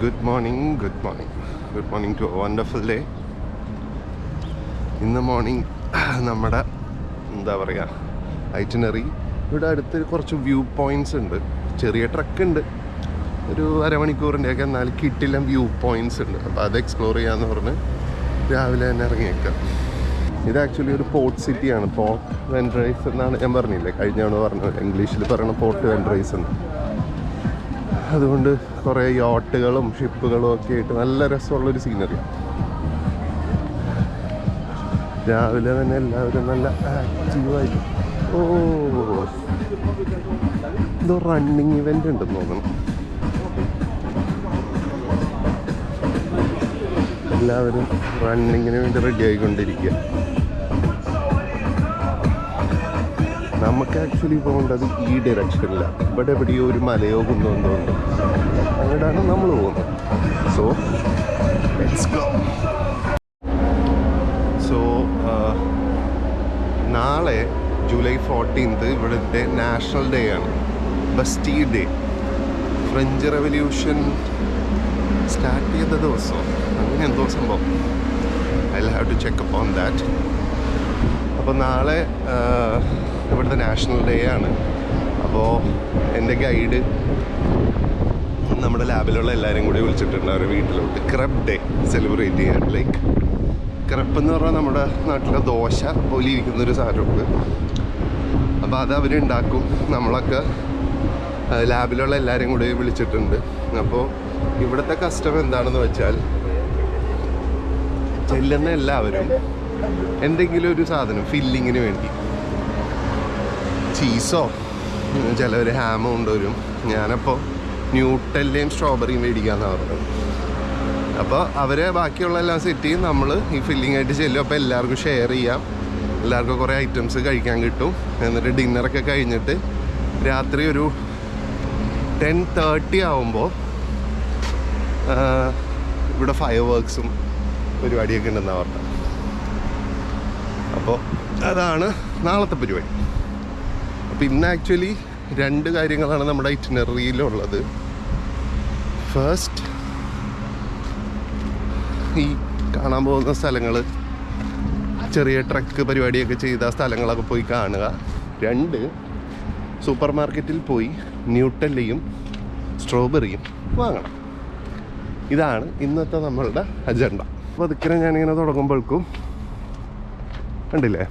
Good morning to a wonderful day. ഇന്ന് morning നമ്മുടെ എന്താ പറയുക ഐറ്റിനറി ഇവിടെ അടുത്ത് കുറച്ച് വ്യൂ പോയിൻറ്റ്സ് ഉണ്ട്. ചെറിയ ട്രക്ക് ഉണ്ട്, ഒരു അരമണിക്കൂറിൻ്റെയൊക്കെ. എന്നാൽ കിട്ടില്ല വ്യൂ പോയിൻറ്റ്സ് ഉണ്ട്. അപ്പോൾ അത് എക്സ്പ്ലോർ ചെയ്യാമെന്ന് പറഞ്ഞ് രാവിലെ തന്നെ ഇറങ്ങിയേക്കാം. ഇത് ആക്ച്വലി ഒരു പോർട്ട് സിറ്റിയാണ്. പോർട്ട് വെൻഡ്രൈസ് എന്നാണ് ഞാൻ പറഞ്ഞില്ലേ, കഴിഞ്ഞാണ് പറഞ്ഞത്. ഇംഗ്ലീഷിൽ പറയണ പോർട്ട് വെൻഡ്രൈസ് എന്ന്. അതുകൊണ്ട് കുറേ യോട്ടുകളും ഷിപ്പുകളും ഒക്കെ ആയിട്ട് നല്ല രസമുള്ളൊരു സീനറിയാണ്. രാവിലെ തന്നെ എല്ലാവരും നല്ല ആക്റ്റീവായിട്ട്. എന്തോ റണ്ണിങ് ഇവൻ്റ് ഉണ്ടെന്ന് തോന്നുന്നു. എല്ലാവരും റണ്ണിങ്ങിന് വേണ്ടി റെഡി ആയിക്കൊണ്ടിരിക്കുക. നമുക്ക് ആക്ച്വലി പോകേണ്ടത് ഈ ഡയറക്ഷനില്ല. ഇവിടെ എവിടെയോ ഒരു മലയോ കുന്നോ എന്തോണ്ട്, അങ്ങോട്ടാണ് നമ്മൾ പോകുന്നത്. So let's go. സോ നാളെ ജൂലൈ 14 ഇവിടുത്തെ നാഷണൽ ഡേ ആണ്, Bastille day. French revolution start ചെയ്ത ദിവസം അങ്ങനെ എന്തോ സംഭവം. I have to check up on that. അപ്പോൾ നാളെ ഇവിടുത്തെ നാഷണൽ ഡേ ആണ്. അപ്പോൾ എൻ്റെ ഗൈഡ് നമ്മുടെ ലാബിലുള്ള എല്ലാവരും കൂടി വിളിച്ചിട്ടുണ്ട് അവരുടെ വീട്ടിലോട്ട് ക്രെപ്പ് ഡേ സെലിബ്രേറ്റ് ചെയ്യാൻ. ലൈക്ക് ക്രെപ്പ് എന്ന് പറഞ്ഞാൽ നമ്മുടെ നാട്ടിലെ ദോശ പോലെ ഇരിക്കുന്നൊരു സാധനമുണ്ട്. അപ്പോൾ അത് അവരുണ്ടാക്കും. നമ്മളൊക്കെ ലാബിലുള്ള എല്ലാവരും കൂടി വിളിച്ചിട്ടുണ്ട്. അപ്പോൾ ഇവിടുത്തെ കസ്റ്റം എന്താണെന്ന് വെച്ചാൽ, ചെല്ലുന്ന എല്ലാവരും എന്തെങ്കിലും ഒരു സാധനം ഫില്ലിങ്ങിന് വേണ്ടി, ചീസോ ചിലവർ ഹാമോ കൊണ്ടുവരും. ഞാനപ്പോൾ ന്യൂട്ടെല്ലയും സ്ട്രോബെറിയും മേടിക്കാമെന്നാണ് പറഞ്ഞത്. അപ്പോൾ അവർ ബാക്കിയുള്ള എല്ലാം സെറ്റ് ചെയ്യും, നമ്മൾ ഈ ഫില്ലിംഗ് ആയിട്ട് ചെല്ലും. അപ്പോൾ എല്ലാവർക്കും ഷെയർ ചെയ്യാം, എല്ലാവർക്കും കുറേ ഐറ്റംസ് കഴിക്കാൻ കിട്ടും. എന്നിട്ട് ഡിന്നറൊക്കെ കഴിഞ്ഞിട്ട് രാത്രി ഒരു 10:30 ആവുമ്പോൾ ഇവിടെ ഫയർ വർക്ക്സും പരിപാടിയൊക്കെ ഉണ്ടെന്നാണ് പറഞ്ഞത്. അപ്പോൾ അതാണ് നാളത്തെ പരിപാടി. അപ്പോൾ ഇന്ന് ആക്ച്വലി 2 കാര്യങ്ങളാണ് നമ്മുടെ ഇറ്റിനറിയിലുള്ളത്. ഫസ്റ്റ്, ഈ കാണാൻ പോകുന്ന സ്ഥലങ്ങൾ, ചെറിയ ട്രക്ക് പരിപാടിയൊക്കെ ചെയ്ത സ്ഥലങ്ങളൊക്കെ പോയി കാണുക. 2, സൂപ്പർ മാർക്കറ്റിൽ പോയി ന്യൂട്ടെല്ലയും സ്ട്രോബെറിയും വാങ്ങണം. ഇതാണ് ഇന്നത്തെ നമ്മളുടെ അജണ്ട. അപ്പോൾ അതൊക്കെ ഞാനിങ്ങനെ തുടങ്ങുമ്പോഴേക്കും കണ്ടില്ലേ,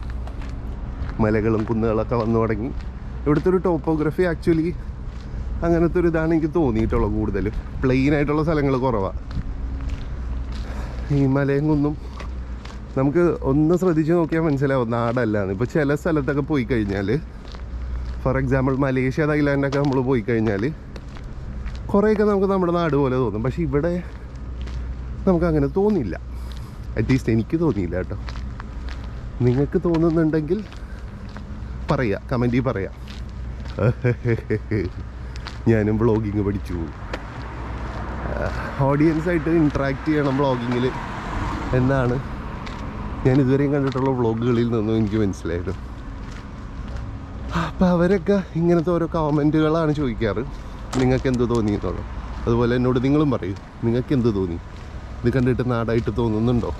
മലകളും കുന്നുകളൊക്കെ വന്നു തുടങ്ങി. ഇവിടുത്തെ ഒരു ടോപ്പോഗ്രഫി ആക്ച്വലി അങ്ങനത്തെ ഒരു ഇതാണ് എനിക്ക് തോന്നിയിട്ടുള്ളത്. കൂടുതലും പ്ലെയിൻ ആയിട്ടുള്ള സ്ഥലങ്ങൾ കുറവാണ്. ഈ മലയും കുന്നും നമുക്ക് ഒന്ന് ശ്രദ്ധിച്ച് നോക്കിയാൽ മനസ്സിലാവും നാടല്ലാന്ന്. ഇപ്പോൾ ചില സ്ഥലത്തൊക്കെ പോയി കഴിഞ്ഞാൽ, ഫോർ എക്സാമ്പിൾ മലേഷ്യ തായ്ലാൻഡൊക്കെ നമ്മൾ പോയി കഴിഞ്ഞാൽ കുറേയൊക്കെ നമുക്ക് നമ്മുടെ നാട് പോലെ തോന്നും. പക്ഷെ ഇവിടെ നമുക്കങ്ങനെ തോന്നില്ല. അറ്റ്ലീസ്റ്റ് എനിക്ക് തോന്നിയില്ല കേട്ടോ. നിങ്ങൾക്ക് തോന്നുന്നുണ്ടെങ്കിൽ പറയാം, കമൻറ്റിൽ പറയാം. ഞാനും വ്ളോഗിങ് പഠിച്ചു. ഓഡിയൻസായിട്ട് ഇൻട്രാക്ട് ചെയ്യണം വ്ളോഗിങ്ങിൽ എന്നാണ് ഞാൻ ഇതുവരെയും കണ്ടിട്ടുള്ള വ്ളോഗുകളിൽ നിന്നും എനിക്ക് മനസ്സിലായത്. അപ്പോൾ അവരൊക്കെ ഇങ്ങനത്തെ ഓരോ കമൻറ്റുകളാണ് ചോദിക്കാറ്, നിങ്ങൾക്ക് എന്ത് തോന്നി എന്നുള്ളത്. അതുപോലെ എന്നോട് നിങ്ങളും പറയൂ, നിങ്ങൾക്ക് എന്ത് തോന്നി, ഇത് കണ്ടിട്ട് നാടായിട്ട് തോന്നുന്നുണ്ടോ.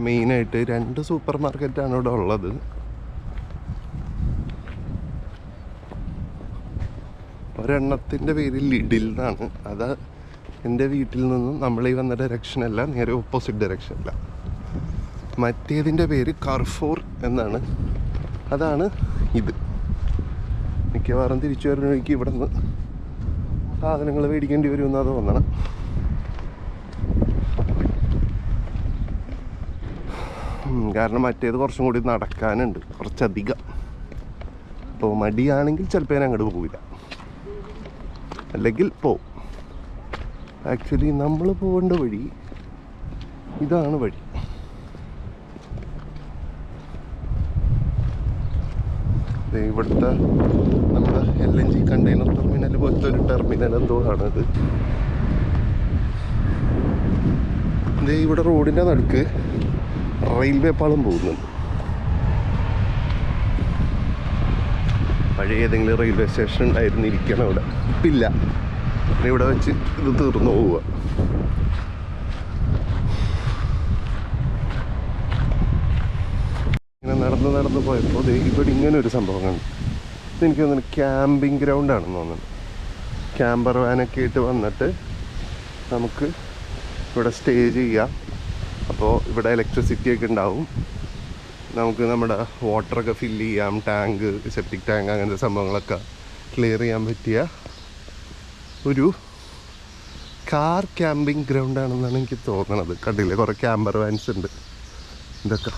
മെയിനായിട്ട് 2 സൂപ്പർ മാർക്കറ്റാണ് ഇവിടെ ഉള്ളത്. ഒരെണ്ണത്തിൻ്റെ പേര് ലിഡിൽ എന്നാണ്. അത് എൻ്റെ വീട്ടിൽ നിന്നും നമ്മൾ ഈ വന്ന ഡയറക്ഷനല്ല, നേരെ ഓപ്പോസിറ്റ് ഡയറക്ഷനല്ല. മറ്റേതിൻ്റെ പേര് കാർഫോർ എന്നാണ്. അതാണ് ഇത്. മിക്കവാറും തിരിച്ചു വരുന്ന വഴിക്ക് ഇവിടെ നിന്ന് സാധനങ്ങൾ മേടിക്കേണ്ടി വരുമെന്നാണ് തോന്നണം. കാരണം മറ്റേത് കുറച്ചും കൂടി നടക്കാനുണ്ട്, കുറച്ചധികം. അപ്പോൾ മടിയാണെങ്കിൽ ചിലപ്പോൾ ഞാൻ അങ്ങോട്ട് പോവില്ല, അല്ലെങ്കിൽ പോവും. ആക്ച്വലി നമ്മൾ പോകേണ്ട വഴി ഇതാണ് വഴി. ഇവിടുത്തെ നമ്മുടെ LNG കണ്ടെയ്നർ ടെർമിനൽ പോലത്തെ ഒരു ടെർമിനൽ എന്തോ ആണത്. ഇവിടെ റോഡിൻ്റെ നടുക്ക് റെയിൽവേ പാളം പോകുന്നുണ്ട്. പഴയ ഏതെങ്കിലും റെയിൽവേ സ്റ്റേഷൻ ഉണ്ടായിരുന്നിരിക്കണം ഇവിടെ. ഇപ്പില്ല. പിന്നെ ഇവിടെ വെച്ച് ഇത് തീർന്നു പോവുക. ഇങ്ങനെ നടന്ന് പോയപ്പോൾ ഇവിടെ ഇങ്ങനെ ഒരു സംഭവം കണ്ടു. എനിക്ക് തോന്നുന്നു ക്യാമ്പിംഗ് ഗ്രൗണ്ടാണെന്ന് തോന്നുന്നു. ക്യാമ്പർ വാനൊക്കെ ആയിട്ട് വന്നിട്ട് നമുക്ക് ഇവിടെ സ്റ്റേ ചെയ്യാം. അപ്പോൾ ഇവിടെ ഇലക്ട്രിസിറ്റി ഒക്കെ ഉണ്ടാവും. നമുക്ക് നമ്മുടെ വാട്ടറൊക്കെ ഫില്ല് ചെയ്യാം. ടാങ്ക്, സെപ്റ്റിക് ടാങ്ക്, അങ്ങനത്തെ സംഭവങ്ങളൊക്കെ ക്ലിയർ ചെയ്യാൻ പറ്റിയ ഒരു കാർ ക്യാമ്പിംഗ് ഗ്രൗണ്ടാണെന്നാണ് എനിക്ക് തോന്നണത്. കണ്ടില്ലേ, കുറേ ക്യാമ്പർ വാൻസ് ഉണ്ട്. ഇതൊക്കെ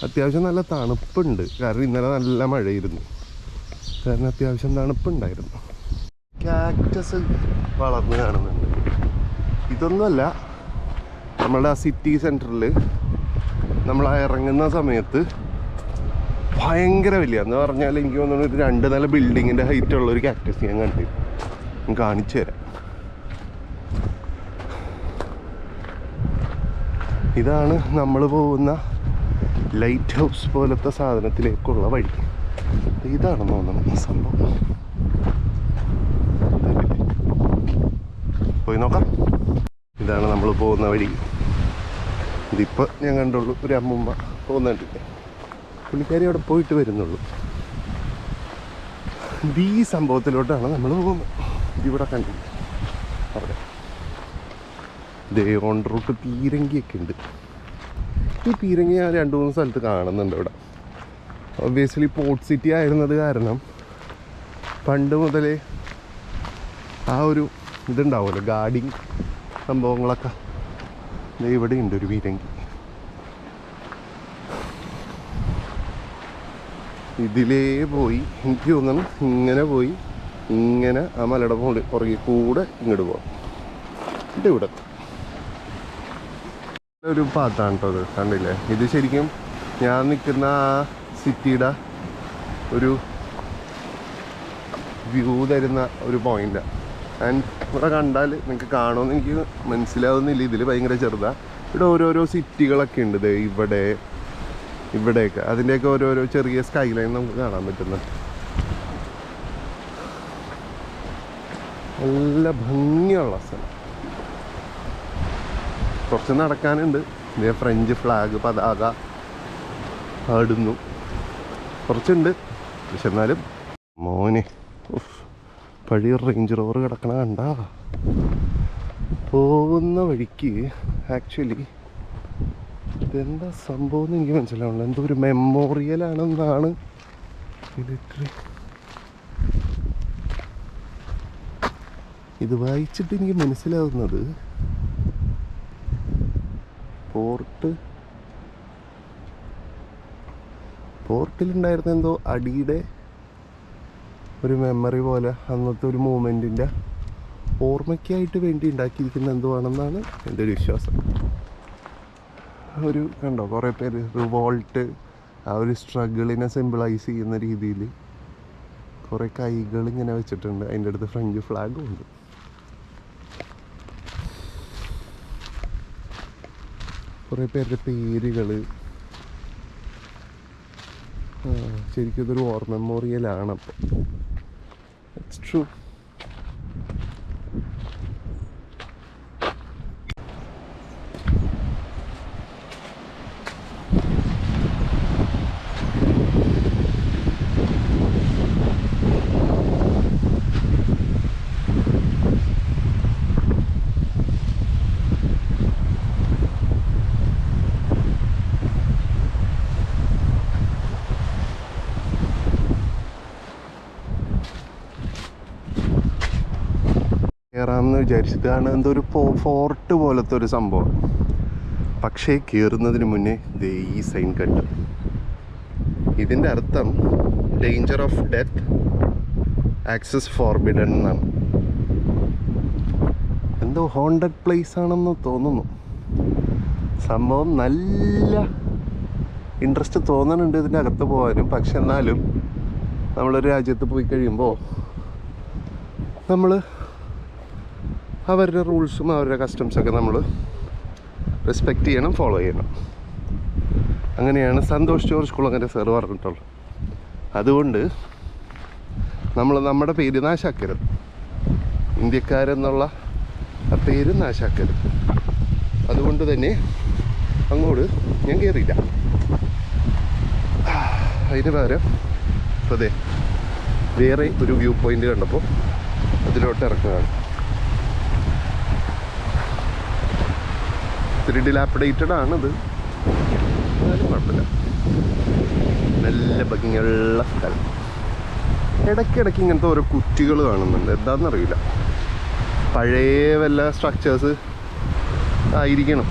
അത്യാവശ്യം നല്ല തണുപ്പുണ്ട്. കാരണം ഇന്നലെ നല്ല മഴയായിരുന്നു. കാരണം അത്യാവശ്യം തണുപ്പുണ്ടായിരുന്നു. കാക്ടസ് വളർന്ന് കാണുന്നുണ്ട്. ഇതൊന്നുമല്ല, നമ്മളുടെ ആ സിറ്റി സെൻറ്ററിൽ നമ്മൾ ഇറങ്ങുന്ന സമയത്ത് ഭയങ്കര വലിയ എന്ന് പറഞ്ഞാൽ എനിക്ക് തോന്നുന്നു ഒരു 2 നില ബിൽഡിങ്ങിൻ്റെ ഹൈറ്റുള്ളൊരു കാക്ടസ് ഞാൻ കണ്ടു. ഞാൻ കാണിച്ചു തരാം. ഇതാണ് നമ്മൾ പോകുന്ന ലൈറ്റ് ഹൗസ് പോലത്തെ സാധനത്തിലേക്കുള്ള വഴി. ഇതാണെന്ന് തോന്നുന്നു സംഭവം. പോയി നോക്കാം. ഇതാണ് നമ്മൾ പോകുന്ന വഴി. ഇതിപ്പോൾ ഞാൻ കണ്ടുള്ളൂ, ഒരു അമ്മൂമ്മ പോകുന്നുണ്ടില്ലേ. പുള്ളിക്കാരി അവിടെ പോയിട്ട് വരുന്നുള്ളൂ. ഈ സംഭവത്തിലോട്ടാണ് നമ്മൾ പോകുന്നത്. ഇവിടെ കണ്ടില്ല, അവിടെ ഓൺ റൂട്ട് പീരങ്കിയൊക്കെ ഉണ്ട്. ഈ പീരങ്കി ഞാൻ 2-3 സ്ഥലത്ത് കാണുന്നുണ്ട് ഇവിടെ. ഒബ്വിയസ്ലി പോർട്ട് സിറ്റി ആയിരുന്നത് കാരണം പണ്ട് മുതലേ ആ ഒരു ഇതുണ്ടാവുമല്ലോ, ഗാർഡിങ് സംഭവങ്ങളൊക്കെ. ഇവിടെ ഉണ്ട് ഒരു പീരങ്കി. ഇതിലേ പോയി എനിക്ക് തോന്നണം ഇങ്ങനെ പോയി ഇങ്ങനെ ആ മലയുടെ പുറകെ കൂടെ ഇങ്ങോട്ട് പോകാം. ഇവിടെ ഒരു പാത്താണ് കേട്ടോ അത്. കണ്ടില്ലേ, ഇത് ശരിക്കും ഞാൻ നിൽക്കുന്ന ആ സിറ്റിയുടെ ഒരു വ്യൂ തരുന്ന ഒരു പോയിൻ്റാണ്. ആൻഡ് ഇവിടെ കണ്ടാൽ നിങ്ങൾക്ക് കാണുമെന്ന് എനിക്ക് മനസ്സിലാവുന്നില്ല. ഇതിൽ ഭയങ്കര ചെറുതാണ്. ഇവിടെ ഓരോരോ സിറ്റികളൊക്കെ ഉണ്ട്. ഇവിടെയൊക്കെ അതിൻ്റെയൊക്കെ ഓരോരോ ചെറിയ സ്കൈ ലൈൻ നമുക്ക് കാണാൻ പറ്റുന്നുണ്ട്. നല്ല ഭംഗിയുള്ള സ്ഥലം. കുറച്ച് നടക്കാനുണ്ട്. ഇതേ ഫ്രഞ്ച് ഫ്ലാഗ് പതാക ആടുന്നു. കുറച്ചുണ്ട്, പക്ഷെ എന്നാലും മോനെ പഴയ റേഞ്ച് റോവർ കിടക്കണ കണ്ടാ. പോകുന്ന വഴിക്ക് ആക്ച്വലി ഇതെന്താ സംഭവം എന്ന് എനിക്ക് മനസ്സിലാവുന്നില്ല. എന്തോ ഒരു മെമ്മോറിയലാണെന്നാണ് മിലിറ്ററി. ഇത് വായിച്ചിട്ട് എനിക്ക് മനസ്സിലാവുന്നത് പോർട്ടിലുണ്ടായിരുന്ന എന്തോ അടിയുടെ ഒരു മെമ്മറി പോലെ, അന്നത്തെ ഒരു മൂമെൻറ്റിൻ്റെ ഓർമ്മയ്ക്കായിട്ട് വേണ്ടി ഉണ്ടാക്കിയിരിക്കുന്ന എന്തോ ആണെന്നാണ് എൻ്റെ ഒരു വിശ്വാസം. ഒരു കണ്ടോ, കുറേ പേര് റിവോൾട്ട്, ആ ഒരു സ്ട്രഗിളിനെ സിമ്പിളൈസ് ചെയ്യുന്ന രീതിയിൽ കുറേ കൈകൾ ഇങ്ങനെ വെച്ചിട്ടുണ്ട്. അതിൻ്റെ അടുത്ത് ഫ്രഞ്ച് ഫ്ലാഗും ഉണ്ട്. കുറേ പേരുടെ പേരുകൾ. ശരിക്കും ഇതൊരു വാർ മെമ്മോറിയലാണ്. അപ്പോൾ ഇറ്റ്സ് ട്രൂ. കയറാമെന്ന് വിചാരിച്ചതാണ്. എന്തോ ഒരു ഫോർട്ട് പോലത്തെ ഒരു സംഭവം. പക്ഷേ കയറുന്നതിന് മുന്നേ ഈ സൈൻ കണ്ടു. ഇതിൻ്റെ അർത്ഥം danger of death, access forbidden എന്നാണ്. എന്തോ ഹോണ്ടഡ് പ്ലേസ് ആണെന്ന് തോന്നുന്നു. സംഭവം നല്ല ഇൻട്രസ്റ്റ് തോന്നുന്നുണ്ട് ഇതിൻ്റെ അകത്ത് പോകാനും. പക്ഷെ എന്നാലും നമ്മളൊരു രാജ്യത്ത് പോയി കഴിയുമ്പോൾ നമ്മൾ അവരുടെ റൂൾസും അവരുടെ കസ്റ്റംസൊക്കെ നമ്മൾ റെസ്പെക്റ്റ് ചെയ്യണം, ഫോളോ ചെയ്യണം. അങ്ങനെയാണ് സന്തോഷ് ജോർജ് കുളങ്ങര സാർ പറഞ്ഞിട്ടുള്ളത്. അതുകൊണ്ട് നമ്മൾ നമ്മുടെ പേര് നാശാക്കരുത്, ഇന്ത്യക്കാരെന്നുള്ള ആ പേര് നാശാക്കരുത്. അതുകൊണ്ട് തന്നെ അങ്ങോട്ട് ഞാൻ കയറിയില്ല. അതിന് പകരം ഇപ്പോൾ അതെ വേറെ ഒരു വ്യൂ പോയിൻ്റ് കണ്ടപ്പോൾ അതിലോട്ട് ഇറക്കുകയാണ്. ഇത്തിരി ഡിലാപ്പിഡേറ്റഡ് ആണത്, എന്നാലും കുഴപ്പമില്ല. നല്ല ഭംഗിയുള്ള സ്ഥലം. ഇടയ്ക്കിടയ്ക്ക് ഇങ്ങനത്തെ ഓരോ കുറ്റികൾ കാണുന്നുണ്ട്, എന്താണെന്നറിയില്ല. പഴയ വല്ല സ്ട്രക്ചേഴ്സ് ആയിരിക്കണം.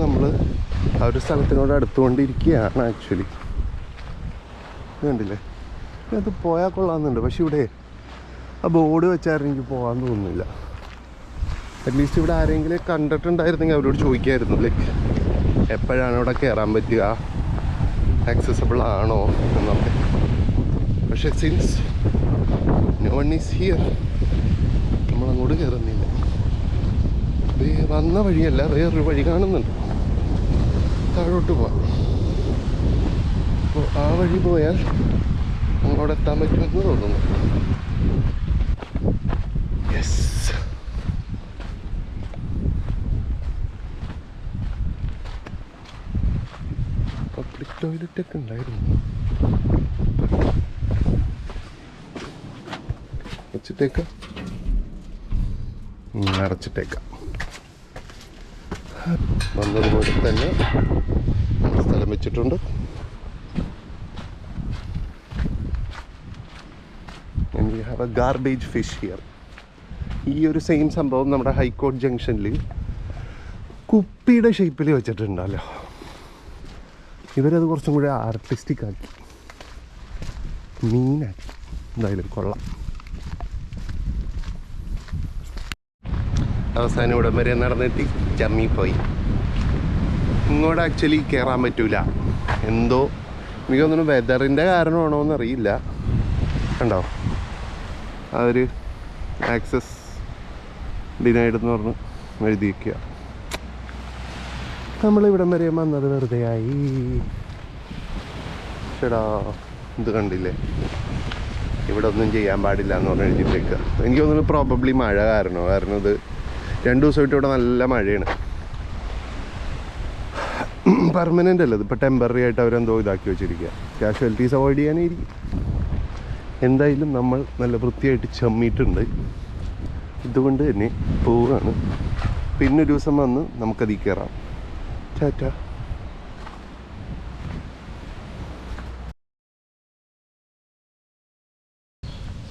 നമ്മൾ ആ ഒരു സ്ഥലത്തിനോട് അടുത്തുകൊണ്ടിരിക്കുകയാണ് ആക്ച്വലി. കണ്ടില്ലേ, അത് പോയാൽ കൊള്ളാമെന്നുണ്ട്. പക്ഷെ ഇവിടെ ആ ബോർഡ് വെച്ചായിരുന്നു എനിക്ക് പോകാൻ തോന്നുന്നില്ല. അറ്റ്ലീസ്റ്റ് ഇവിടെ ആരെങ്കിലും കണ്ടിട്ടുണ്ടായിരുന്നെങ്കിൽ അവരോട് ചോദിക്കായിരുന്നു, ലൈക്ക് എപ്പോഴാണ് ഇവിടെ കയറാൻ പറ്റുക, ആക്സസിബിൾ ആണോ എന്നൊക്കെ. പക്ഷെ since no one is here, നമ്മളങ്ങോട്ട് കയറുന്നില്ല. വന്ന വഴിയല്ല, വേറൊരു വഴി കാണുന്നുണ്ട്, താഴോട്ട് പോവാം. അപ്പോൾ ആ വഴി പോയാൽ അങ്ങോട്ട് എത്താൻ പറ്റുമെന്ന് തോന്നുന്നു. യെസ്, പബ്ലിക് ടോയ്ലറ്റ് ഒക്കെ ഉണ്ടായിരുന്നു. വെച്ചിട്ടേക്കാം, അടച്ചിട്ടേക്കാം. വന്നതുപോലെ തന്നെ സ്ഥലം വെച്ചിട്ടുണ്ട്. And we have A garbage fish here. ഈ ഒരു സെയിം സംഭവം നമ്മുടെ ഹൈക്കോർട്ട് ജംഗ്ഷനിൽ കുപ്പിയുടെ ഷേപ്പിൽ വെച്ചിട്ടുണ്ടല്ലോ. ഇവരത് കുറച്ചും കൂടി ആർട്ടിസ്റ്റിക് ആക്കി, മീനാക്കി. എന്തായാലും കൊള്ളാം. അവസാനം ഇവിടം വരെ നടന്നെത്തി ചമ്മിപ്പോയി. ഇങ്ങോട്ട് ആക്ച്വലി കയറാൻ പറ്റൂല, എന്തോ എനിക്ക് തോന്നുന്നു വെതറിൻ്റെ കാരണമാണോ എന്നറിയില്ല. കണ്ടോ, ആ ഒരു ആക്സസ് ഡിനൈഡ് എന്ന് പറഞ്ഞ് എഴുതിയിരിക്കുക. നമ്മളിവിടം വരെ വന്നത് വെറുതെ ആയി. ചേടാ, ഇത് കണ്ടില്ലേ, ഇവിടെ ഒന്നും ചെയ്യാൻ പാടില്ല എന്ന് പറഞ്ഞ് എഴുതിയിട്ടേക്കുക. എനിക്ക് തോന്നുന്നു പ്രോബബ്ലി മഴ കാരണം ഇത് 2 ദിവസമായിട്ട് ഇവിടെ നല്ല മഴയാണ്. പെർമനൻ്റ് അല്ല, ഇതിപ്പോൾ ടെമ്പററി ആയിട്ട് അവരെന്തോ ഇതാക്കി വെച്ചിരിക്കുക. കാഷ്വാലിറ്റീസ് അവോയ്ഡ് ചെയ്യാനായിരിക്കും. എന്തായാലും നമ്മൾ നല്ല വൃത്തിയായിട്ട് ചമ്മിയിട്ടുണ്ട്. ഇതുകൊണ്ട് തന്നെ പോവുകയാണ്. പിന്നൊരു ദിവസം വന്ന് നമുക്കതിൽ കയറാം. ടാറ്റ.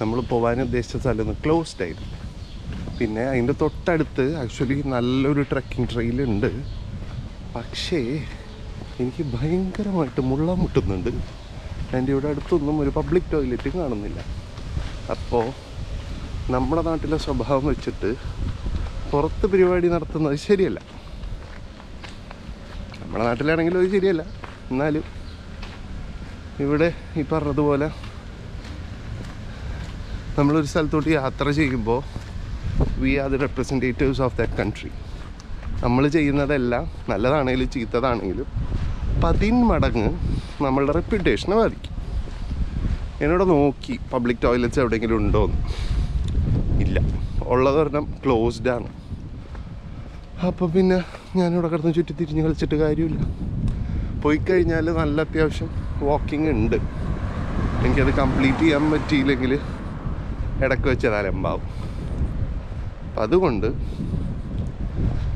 നമ്മൾ പോകാൻ ഉദ്ദേശിച്ച സ്ഥലം ക്ലോസ്ഡ് ആയിരുന്നു. പിന്നെ അതിൻ്റെ തൊട്ടടുത്ത് ആക്ച്വലി നല്ലൊരു ട്രക്കിംഗ് ട്രെയിലുണ്ട്. പക്ഷേ എനിക്ക് ഭയങ്കരമായിട്ട് മുള്ള മുട്ടുന്നുണ്ട്. എൻ്റെ ഇവിടെ അടുത്തൊന്നും ഒരു പബ്ലിക് ടോയ്ലറ്റും കാണുന്നില്ല. അപ്പോൾ നമ്മുടെ നാട്ടിലെ സ്വഭാവം വെച്ചിട്ട് പുറത്ത് പരിപാടി നടത്തുന്നത് ശരിയല്ല. നമ്മുടെ നാട്ടിലാണെങ്കിലും അത് ശരിയല്ല. എന്നാലും ഇവിടെ ഈ പറഞ്ഞതുപോലെ നമ്മളൊരു സ്ഥലത്തോട്ട് യാത്ര ചെയ്യുമ്പോൾ we are the representatives of that country. നമ്മൾ ചെയ്യുന്നതെല്ലാം നല്ലതാണെങ്കിലും ചീത്തതാണെങ്കിലും 10 മടങ്ങ് നമ്മളുടെ റെപ്യൂട്ടേഷനെ ബാധിക്കും. എന്നോട് നോക്കി പബ്ലിക് ടോയ്ലറ്റ്സ് എവിടെയെങ്കിലും ഉണ്ടോയെന്ന്. ഇല്ല, ഉള്ളത് ഒരെണ്ണം ക്ലോസ്ഡാണ്. അപ്പോൾ പിന്നെ ഞാനിവിടെ കിടന്ന് ചുറ്റി തിരിഞ്ഞ് കളിച്ചിട്ട് കാര്യമില്ല. പോയി കഴിഞ്ഞാൽ നല്ല അത്യാവശ്യം വാക്കിംഗ് ഉണ്ട്. എനിക്കത് കംപ്ലീറ്റ് ചെയ്യാൻ പറ്റിയില്ലെങ്കിൽ ഇടയ്ക്ക് വെച്ച് അലമ്പാവും. അപ്പം അതുകൊണ്ട്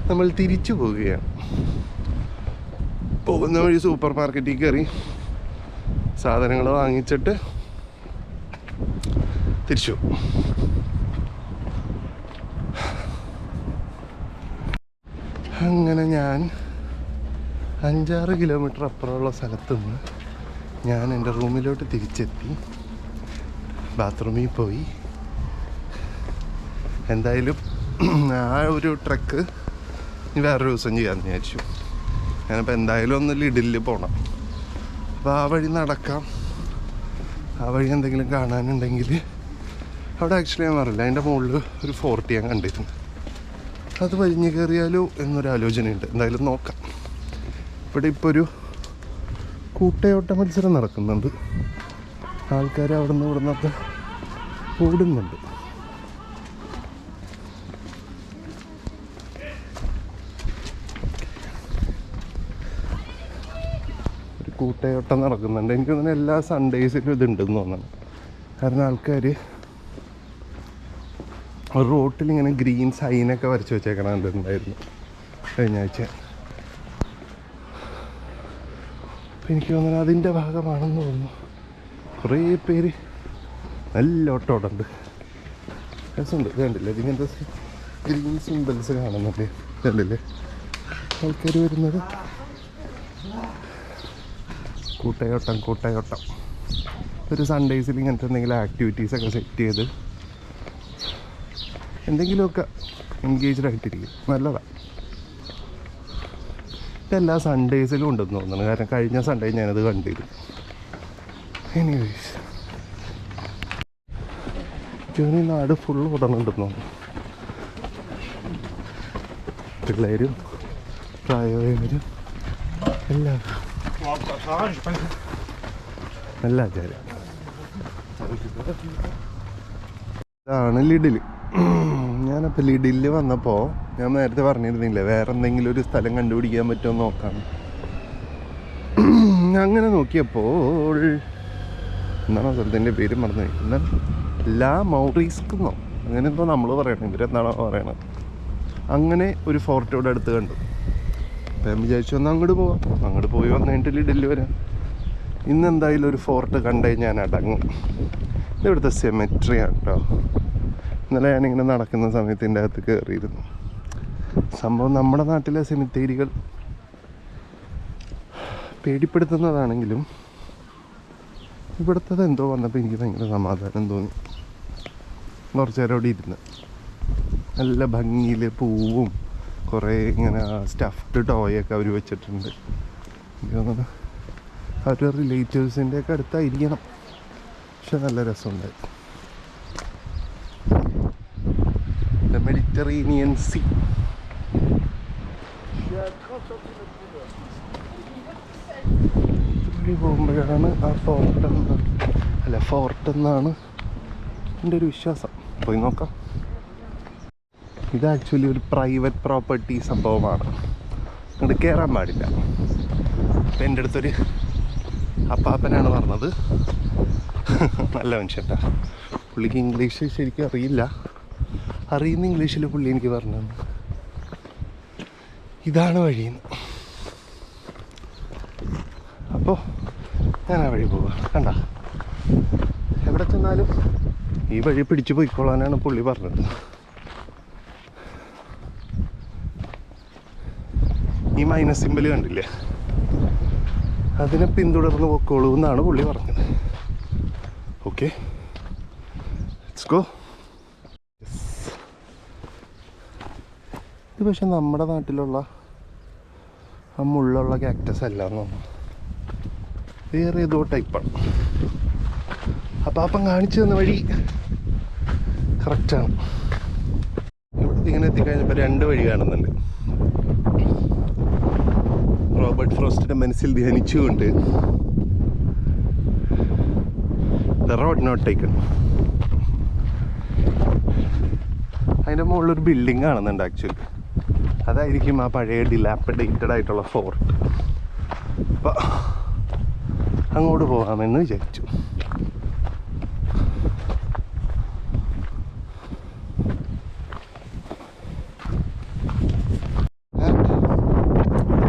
നമ്മൾ തിരിച്ചു പോവുകയാണ്. പോകുന്ന വഴി സൂപ്പർ മാർക്കറ്റിൽ കയറി സാധനങ്ങൾ വാങ്ങിച്ചിട്ട് തിരിച്ചു. അങ്ങനെ ഞാൻ 5-6 കിലോമീറ്റർ അപ്പുറമുള്ള സ്ഥലത്തുനിന്ന് ഞാൻ എൻ്റെ റൂമിലോട്ട് തിരിച്ചെത്തി. ബാത്റൂമിൽ പോയി. എന്തായാലും ആ ഒരു ട്രക്ക് വേറൊരു ദിവസം ചെയ്യാമെന്ന് വിചാരിച്ചു. ഞാനിപ്പോൾ എന്തായാലും ഒന്ന് ലിഡിൽ പോകണം. അപ്പോൾ ആ വഴി നടക്കാം. ആ വഴി എന്തെങ്കിലും കാണാനുണ്ടെങ്കിൽ അവിടെ ആക്ച്വലി ഞാൻ പറഞ്ഞില്ല, അതിൻ്റെ മുകളിൽ ഒരു ഫോർട്ട് ഞാൻ കണ്ടിരുന്നു. അത് വലിഞ്ഞു കയറിയാലോ എന്നൊരു ആലോചനയുണ്ട്. എന്തായാലും നോക്കാം. ഇവിടെ ഇപ്പോൾ ഒരു കൂട്ടയോട്ട മത്സരം നടക്കുന്നുണ്ട്. ആൾക്കാർ അവിടെ നിന്ന് ഇവിടെ നിന്നൊക്കെ ഓടുന്നുണ്ട്. ഒരു കൂട്ടയോട്ടം നടക്കുന്നുണ്ട്. എനിക്ക് തോന്നുന്നു എല്ലാ സൺഡേസിലും ഇതുണ്ടെന്ന് തോന്നുന്നു. കാരണം ആൾക്കാർ റോട്ടിൽ ഇങ്ങനെ ഗ്രീൻ സൈനൊക്കെ വരച്ച് വെച്ചേക്കണുണ്ടായിരുന്നു കഴിഞ്ഞ ആഴ്ച. അപ്പം എനിക്ക് തോന്നുന്നു അതിൻ്റെ ഭാഗമാണെന്ന് തോന്നുന്നു. കുറേ പേര് നല്ല ഓട്ടോടുണ്ട്. രസമുണ്ട്. കണ്ടില്ലേ, ഇതിങ്ങനത്തെ ഗ്രീൻ സിമ്പിൾസ് കാണുന്നുണ്ട്. കണ്ടില്ലേ ആൾക്കാർ വരുന്നത്. കൂട്ടയോട്ടം ഒരു സൺഡേസിൽ ഇങ്ങനത്തെ എന്തെങ്കിലും ആക്ടിവിറ്റീസൊക്കെ സെറ്റ് ചെയ്ത് എന്തെങ്കിലുമൊക്കെ എൻഗേജ്ഡ് ആയിട്ടിരിക്കും. നല്ലതാണ്. ഇതെല്ലാ സൺഡേസിലും ഉണ്ടെന്ന് തോന്നുന്നു. കാരണം കഴിഞ്ഞ സൺഡേ ഞാനത് കണ്ടിരുന്നു. എനിവേസ് ഈ നാട് ഫുൾ ഓടണുണ്ടെന്ന് തോന്നുന്നു. പിള്ളേരും പ്രായമായവരും എല്ലാവരും നല്ല ആചാരം. ഇതാണ് ലിഡിൽ. ഞാനപ്പോൾ ലിഡിൽ വന്നപ്പോൾ ഞാൻ നേരത്തെ പറഞ്ഞിരുന്നില്ലേ വേറെ എന്തെങ്കിലും ഒരു സ്ഥലം കണ്ടുപിടിക്കാൻ പറ്റുമോ നോക്കാം. അങ്ങനെ നോക്കിയപ്പോൾ എന്താണ് സ്ഥലത്തിൻ്റെ പേര് മറന്നു. എന്നാൽ ലാ മൗറീസ്ക്കെന്നോ അങ്ങനെ എന്തോ നമ്മൾ പറയണം. ഇവരെന്താണോ പറയണത്. അങ്ങനെ ഒരു ഫോർട്ട് ഇവിടെ അടുത്ത് കണ്ടു. അപ്പം ഞാൻ വിചാരിച്ചു ഒന്ന് അങ്ങോട്ട് പോവാം. അങ്ങോട്ട് പോയി വന്നു കഴിഞ്ഞിട്ട് ലിഡിൽ വരാം. ഇന്ന് എന്തായാലും ഒരു ഫോർട്ട് കണ്ടു ഞാൻ അടങ്ങും. ഇവിടുത്തെ സെമെട്രിയാണ് കേട്ടോ. ഇന്നലെ ഞാനിങ്ങനെ നടക്കുന്ന സമയത്ത് ഇതിൻ്റെ അകത്ത് കയറിയിരുന്നു. സംഭവം നമ്മുടെ നാട്ടിലെ സെമിത്തേരികൾ പേടിപ്പെടുത്തുന്നതാണെങ്കിലും ഇവിടുത്തത് എന്തോ വന്നപ്പോൾ എനിക്ക് ഭയങ്കര സമാധാനം തോന്നി. കുറച്ച് നേരം അവിടെ ഇരുന്ന് നല്ല ഭംഗിയിൽ പൂവും കുറേ ഇങ്ങനെ സ്റ്റഫ്ഡ് ടോയൊക്കെ അവർ വെച്ചിട്ടുണ്ട്. എനിക്ക് തോന്നുന്നത് അവരുടെ റിലേറ്റീവ്സിൻ്റെ ഒക്കെ അടുത്തായിരിക്കണം. പക്ഷെ നല്ല രസമുണ്ടായി. Mediterranean see. വഴി പോകുമ്പോഴാണ് ആ ഫോർട്ട് എന്നാണ് എൻ്റെ ഒരു വിശ്വാസം. പോയി നോക്കാം. ഇത് ആക്ച്വലി ഒരു പ്രൈവറ്റ് പ്രോപ്പർട്ടി സംഭവമാണ്. അങ്ങോട്ട് കയറാൻ പാടില്ല. അപ്പം എൻ്റെ അടുത്തൊരു അപ്പാപ്പനാണ് പറഞ്ഞത്. നല്ല മനുഷ്യട്ടാ. പുള്ളിക്ക് ഇംഗ്ലീഷ് ശരിക്കും അറിയില്ല. അറിയുന്ന ഇംഗ്ലീഷിൽ പുള്ളി എനിക്ക് പറഞ്ഞു ഇതാണ് വഴിയെന്ന്. അപ്പോൾ ഞാൻ ആ വഴി പോവാം. കണ്ട എവിടെ ചെന്നാലും ഈ വഴി പിടിച്ചു പോയിക്കോളാനാണ് പുള്ളി പറഞ്ഞത്. ഈ മൈനസ് സിമ്പൽ കണ്ടില്ലേ, അതിനെ പിന്തുടർന്ന് പൊക്കോളൂ എന്നാണ് പുള്ളി പറഞ്ഞത്. Okay, let's go. ഇത് പക്ഷെ നമ്മുടെ നാട്ടിലുള്ള ആ മുള്ളുള്ള കാക്ടസ് അല്ല എന്ന് തോന്നുന്നു. വേറെ ഏതോ ടൈപ്പാണ്. അപ്പം അപ്പം കാണിച്ചു തന്ന വഴി കറക്റ്റാണ്. ഇവിടുത്തെ ഇങ്ങനെ എത്തിക്കഴിഞ്ഞപ്പോൾ രണ്ട് വഴി കാണുന്നുണ്ട്. റോബർട്ട് ഫ്രോസ്റ്റിന്റെ മനസ്സിൽ ധ്യാനിച്ചുകൊണ്ട് ദ റോഡ് നോട്ട് ടേക്കൺ. അതിൻ്റെ മുകളിലൊരു ബിൽഡിംഗ് കാണുന്നുണ്ട്. ആക്ച്വലി അതായിരിക്കും ആ പഴയ ഡിലാപ്പിഡേറ്റഡ് ആയിട്ടുള്ള ഫോർട്ട്. അപ്പം അങ്ങോട്ട് പോകാമെന്ന് വിചാരിച്ചു.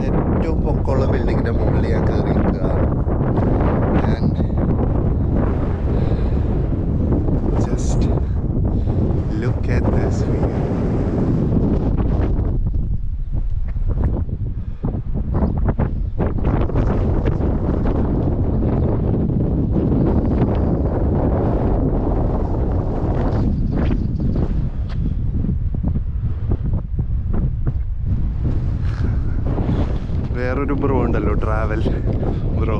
ഏറ്റവും പൊക്കമുള്ള ബിൽഡിങ്ങിൻ്റെ മുകളിൽ ഞാൻ കയറിയിരിക്കുക. Just look at this view. വേറൊരു ബ്രോ ഉണ്ടല്ലോ, ട്രാവൽ ബ്രോ.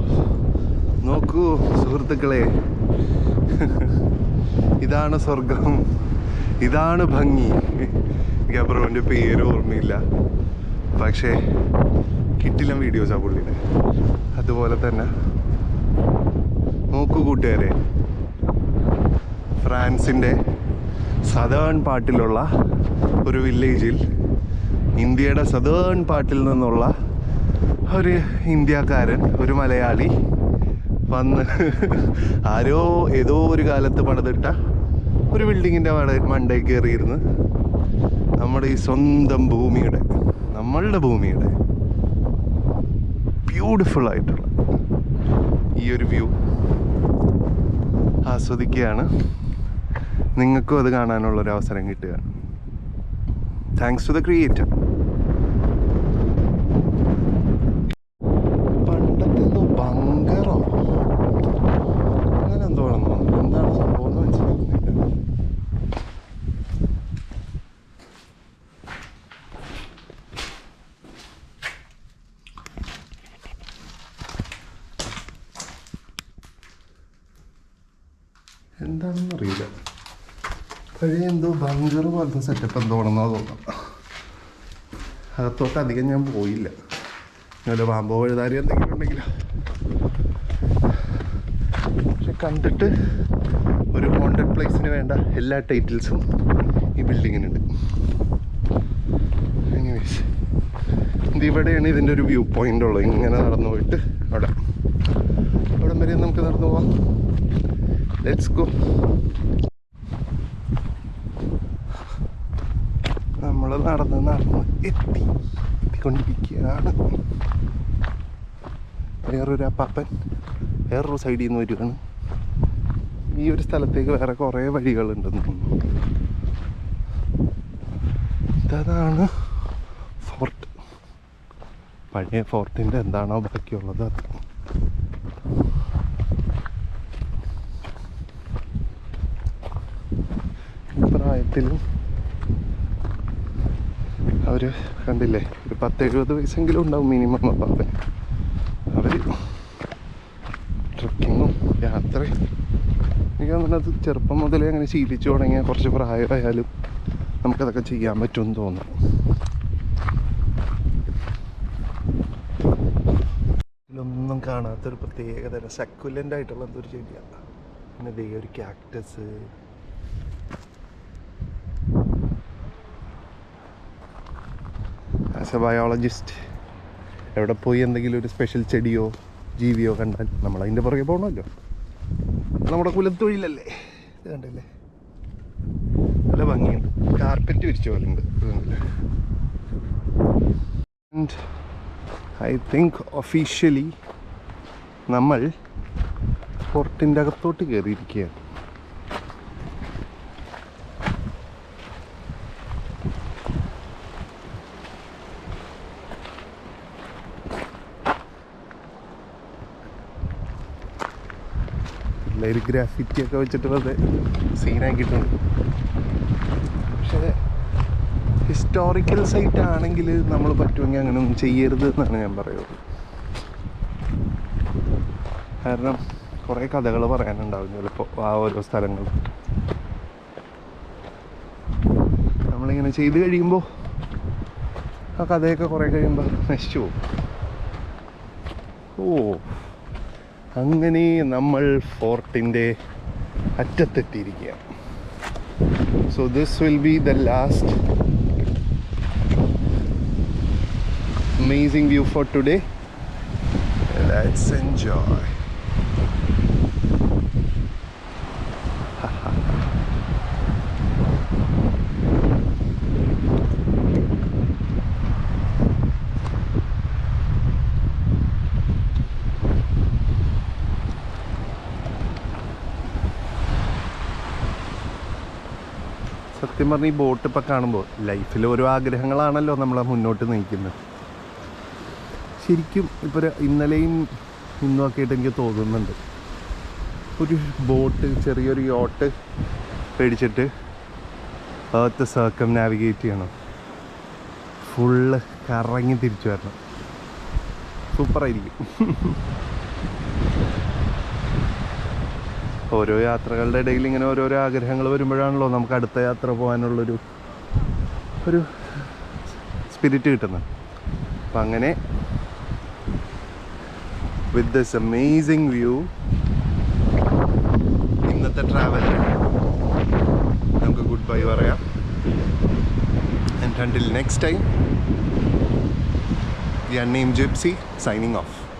നോക്കൂ സുഹൃത്തുക്കളെ, ഇതാണ് സ്വർഗം, ഇതാണ് ഭംഗി. എനിക്ക് ആ ബ്രോൻ്റെ പേര് ഓർമ്മയില്ല, പക്ഷേ കിട്ടില്ല വീഡിയോസാണ് പുള്ളിയുടെ. അതുപോലെ തന്നെ നോക്കൂ കൂട്ടുകാരെ, ഫ്രാൻസിൻ്റെ സദേൺ പാർട്ടിലുള്ള ഒരു വില്ലേജിൽ ഇന്ത്യയുടെ സദേൺ പാർട്ടിൽ നിന്നുള്ള ഒരു ഇന്ത്യക്കാരൻ, ഒരു മലയാളി വന്ന് ആരോ ഏതോ ഒരു കാലത്ത് പണിതിട്ട ഒരു ബിൽഡിങ്ങിൻ്റെ മണ്ടയിൽ കയറിയിരുന്ന് നമ്മുടെ ഈ സ്വന്തം ഭൂമിയുടെ, നമ്മളുടെ ഭൂമിയുടെ ബ്യൂട്ടിഫുൾ ആയിട്ടുള്ള ഈ ഒരു വ്യൂ ആസ്വദിക്കുകയാണ്. നിങ്ങൾക്കും അത് കാണാനുള്ളൊരു അവസരം കിട്ടുകയാണ്. Thanks to the creator. പണ്ടത്തെ എന്തോ ബങ്കറോ അങ്ങനെ എന്തോ ആണെന്നോ, എന്താണ് സംഭവം എന്ന് മനസ്സിലാക്കുന്നില്ല. എന്താണെന്നറിയില്ല. പഴയ എന്തോ ബങ്കർ പോലത്തെ സെറ്റപ്പ് എന്തോണെന്നോ തോന്നാം. അകത്തോട്ട് അധികം ഞാൻ പോയില്ല. നല്ല പാമ്പോ എഴുതാരി എന്തെങ്കിലും ഉണ്ടെങ്കിലോ. പക്ഷെ കണ്ടിട്ട് ഒരു ഹോണ്ടഡ് പ്ലേസിന് വേണ്ട എല്ലാ ടൈറ്റിൽസും ഈ ബിൽഡിങ്ങിനുണ്ട്. എനിവേസ്, ഇതിവിടെയാണ് ഇതിൻ്റെ ഒരു വ്യൂ പോയിൻ്റ് ഉള്ളത്. ഇങ്ങനെ നടന്നു പോയിട്ട് അവിടം വരെ നമുക്ക് നടന്നു പോവാം. Let's go. നമ്മൾ നടന്ന് എത്തിക്കൊണ്ടിരിക്കുകയാണ്. വേറൊരു അപ്പാപ്പൻ വേറൊരു സൈഡിൽ നിന്ന് വരികയാണ്. ഈ ഒരു സ്ഥലത്തേക്ക് വേറെ കുറേ വഴികളുണ്ടെന്ന് തോന്നുന്നു. ഇതാണ് ഫോർട്ട്. പഴയ ഫോർട്ടിൻ്റെ എന്താണോ ബാക്കിയുള്ളത് അത്. പ്രായത്തിലും അവർ കണ്ടില്ലേ, ഒരു 10-70 വയസ്സെങ്കിലും ഉണ്ടാവും മിനിമം അപ്പാപ്പൻ. അവർ ട്രക്കിങ്ങും യാത്രയും എനിക്ക് തോന്നുന്നത് ചെറുപ്പം മുതലേ അങ്ങനെ ശീലിച്ചു തുടങ്ങിയ കുറച്ച് പ്രായമായാലും നമുക്കതൊക്കെ ചെയ്യാൻ പറ്റുമെന്ന് തോന്നുന്നു. ഇതിലൊന്നും കാണാത്തൊരു പ്രത്യേകതരം സക്കുലൻ്റ് ആയിട്ടുള്ള എന്തൊരു ചെടിയാണ്. പിന്നെ ദേ ഒരു ക്യാക്ടസ്. ആസ് എ ബയോളജിസ്റ്റ് എവിടെ പോയി എന്തെങ്കിലും ഒരു സ്പെഷ്യൽ ചെടിയോ ജീവിയോ കണ്ടാൽ നമ്മളതിൻ്റെ പുറകെ പോകണമല്ലോ. നമ്മുടെ കുലത്തൊഴിലല്ലേ. ഇത് കണ്ടല്ലേ, നല്ല ഭംഗിയുണ്ട്. കാർപ്പറ്റ് വിരിച്ച പോലെ ഉണ്ട്. ആൻഡ് ഐ തിങ്ക് ഒഫീഷ്യലി നമ്മൾ ഫോർട്ടിൻ്റെ അകത്തോട്ട് കയറിയിരിക്കുകയാണ്. ഒരു ഗ്രാഫിറ്റി ഒക്കെ വെച്ചിട്ട് അത് സീനാക്കിയിട്ടുണ്ട്. പക്ഷേ ഹിസ്റ്റോറിക്കൽ സൈറ്റ് ആണെങ്കിൽ നമ്മൾ പറ്റുമെങ്കിൽ അങ്ങനെ ഒന്നും ചെയ്യരുത് എന്നാണ് ഞാൻ പറയുന്നത്. കാരണം കുറേ കഥകൾ പറയാനുണ്ടാവും ചിലപ്പോൾ ആ ഓരോ സ്ഥലങ്ങളും. നമ്മളിങ്ങനെ ചെയ്ത് കഴിയുമ്പോൾ ആ കഥയൊക്കെ കുറേ കഴിയുമ്പോൾ നശിച്ചു പോകും. അങ്ങനെ നമ്മൾ ഫോർട്ടിൻ്റെ അറ്റത്തെത്തിയിരിക്കുകയാണ്. So this will be the last amazing view for today. Let's enjoy. സത്യം പറഞ്ഞ ഈ ബോട്ട് ഇപ്പം കാണുമ്പോൾ ലൈഫിൽ ഓരോ ആഗ്രഹങ്ങളാണല്ലോ നമ്മളെ മുന്നോട്ട് നയിക്കുന്നത്. ശരിക്കും ഇപ്പോൾ ഇന്നലെയും ഇന്നും ഒക്കെ ആയിട്ട് എനിക്ക് തോന്നുന്നുണ്ട് ഒരു ബോട്ട്, ചെറിയൊരു യോട്ട് മേടിച്ചിട്ട് എർത്ത് സർക്കം നാവിഗേറ്റ് ചെയ്യണം, ഫുള്ള് കറങ്ങി തിരിച്ചു വരണം. സൂപ്പറായിരിക്കും. ഓരോ യാത്രകളുടെ ഇടയിൽ ഇങ്ങനെ ഓരോരോ ആഗ്രഹങ്ങൾ വരുമ്പോഴാണല്ലോ നമുക്ക് അടുത്ത യാത്ര പോകാനുള്ളൊരു സ്പിരിറ്റ് കിട്ടുന്നത്. അപ്പം അങ്ങനെ വിത്ത് ദിസ് അമേസിങ് വ്യൂ ഇന്നത്തെ ട്രാവലിന് നമുക്ക് ഗുഡ് ബൈ പറയാം. And until next time, the unnamed gypsy signing off.